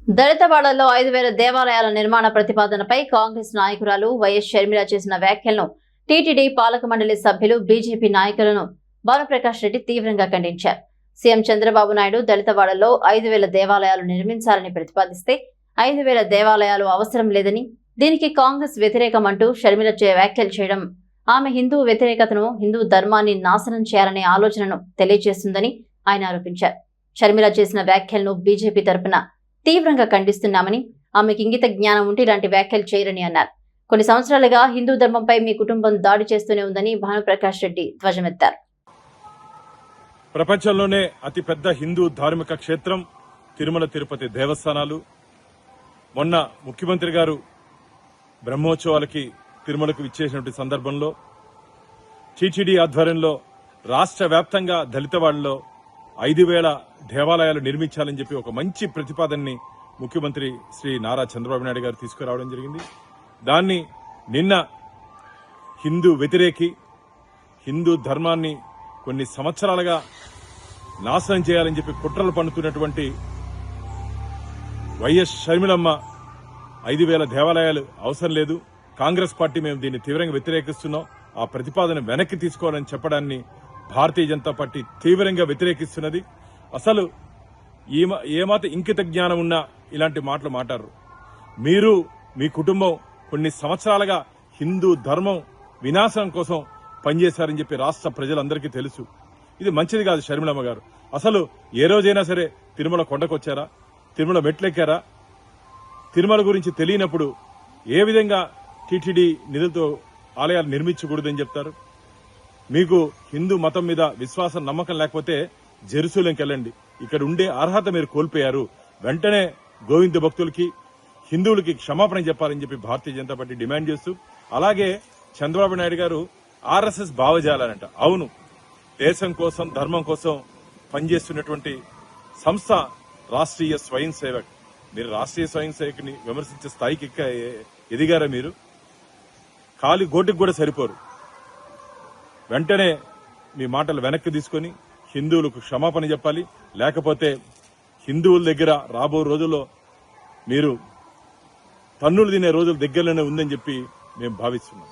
దళితవాడలో 5,000 దేవాలయాల నిర్మాణ ప్రతిపాదనపై కాంగ్రెస్ నాయకురాలు వైఎస్ షర్మిల చేసిన వ్యాఖ్యలను టీటీడీ పాలక మండలి సభ్యులు బీజేపీ నాయకులను భానుప్రకాష్ రెడ్డి తీవ్రంగా ఖండించారు. సీఎం చంద్రబాబు నాయుడు దళితవాడలో 5,000 దేవాలయాలు నిర్మించాలని ప్రతిపాదిస్తే 5,000 దేవాలయాలు అవసరం లేదని, దీనికి కాంగ్రెస్ వ్యతిరేకమంటూ షర్మిల వ్యాఖ్యలు చేయడం ఆమె హిందూ వ్యతిరేకతను, హిందూ ధర్మాన్ని నాశనం చేయాలనే ఆలోచనను తెలియజేస్తుందని ఆయన ఆరోపించారు. షర్మిల చేసిన వ్యాఖ్యలను బీజేపీ తరపున తీవ్రంగా ఖండిస్తున్నామని, ఆమెకు ఇంగిత జ్ఞానం ఉంటే ఇలాంటి వ్యాఖ్యలు చేయరని అన్నారు. కొన్ని సంవత్సరాలుగా హిందూ ధర్మంపై మీ కుటుంబం దాడి చేస్తూనే ఉందని భానుప్రకాష్ రెడ్డి ధ్వజమెత్తారు. ప్రపంచంలోనే అతిపెద్ద హిందూ ధార్మిక క్షేత్రం తిరుమల తిరుపతి దేవస్థానాలు. మొన్న ముఖ్యమంత్రి గారు బ్రహ్మోత్సవాలకి తిరుమలకు విచ్చేసినటువంటి సందర్భంలో టీటీడీ ఆధ్వర్యంలో రాష్ట్ర వ్యాప్తంగా దళితవాడలో 5,000 దేవాలయాలు నిర్మించాలని చెప్పి ఒక మంచి ప్రతిపాదనని ముఖ్యమంత్రి శ్రీ నారా చంద్రబాబు నాయుడు గారు తీసుకురావడం జరిగింది. దాన్ని నిన్న హిందూ వ్యతిరేకి, హిందూ ధర్మాన్ని కొన్ని సంవత్సరాలుగా నాశనం చేయాలని చెప్పి కుట్రలు పన్నుతున్నటువంటి వైఎస్ షర్మిలమ్మ 5,000 దేవాలయాలు అవసరం లేదు, కాంగ్రెస్ పార్టీ మేము దీన్ని తీవ్రంగా వ్యతిరేకిస్తున్నాం, ఆ ప్రతిపాదన వెనక్కి తీసుకోవాలని చెప్పడాన్ని భారతీయ జనతా పార్టీ తీవ్రంగా వ్యతిరేకిస్తున్నది. అసలు ఏమాత్రం ఇంకిత జ్ఞానం ఉన్నా ఇలాంటి మాటలు మాట్లాడరు. మీరు మీ కుటుంబం కొన్ని సంవత్సరాలుగా హిందూ ధర్మం వినాశనం కోసం పనిచేశారని చెప్పి రాష్ట్ర ప్రజలందరికీ తెలుసు. ఇది మంచిది కాదు. షర్మిలమ్మ గారు అసలు ఏ రోజైనా సరే తిరుమల కొండకొచ్చారా, తిరుమల మెట్లెక్కారా? తిరుమల గురించి తెలియనప్పుడు ఏ విధంగా టీటీడీ నిధులతో ఆలయాలు నిర్మించకూడదని చెప్తారు? మీకు హిందూ మతం మీద విశ్వాసం, నమ్మకం లేకపోతే జెరూసలేంకి వెళ్ళండి. ఇక్కడ ఉండే అర్హత మీరు కోల్పోయారు. వెంటనే గోవింద భక్తులకి, హిందువులకి క్షమాపణ చెప్పాలని చెప్పి భారతీయ జనతా పార్టీ డిమాండ్ చేస్తూ, అలాగే చంద్రబాబు నాయుడు గారు ఆర్ఎస్ఎస్ భావజాలాలంట. అవును, దేశం కోసం, ధర్మం కోసం పనిచేస్తున్నటువంటి సంస్థ రాష్ట్రీయ స్వయం సేవక్. మీరు రాష్ట్రీయ స్వయం సేవకుని విమర్శించే స్థాయికి ఎదిగారా? మీరు కాలి గోటికి కూడా సరిపోరు. వెంటనే మీ మాటలు వెనక్కి తీసుకుని హిందువులకు క్షమాపణ చెప్పాలి. లేకపోతే హిందువుల దగ్గర రాబో రోజుల్లో మీరు తన్నులు తినే రోజులు దగ్గరలోనే ఉందని చెప్పి మేము భావిస్తున్నాం.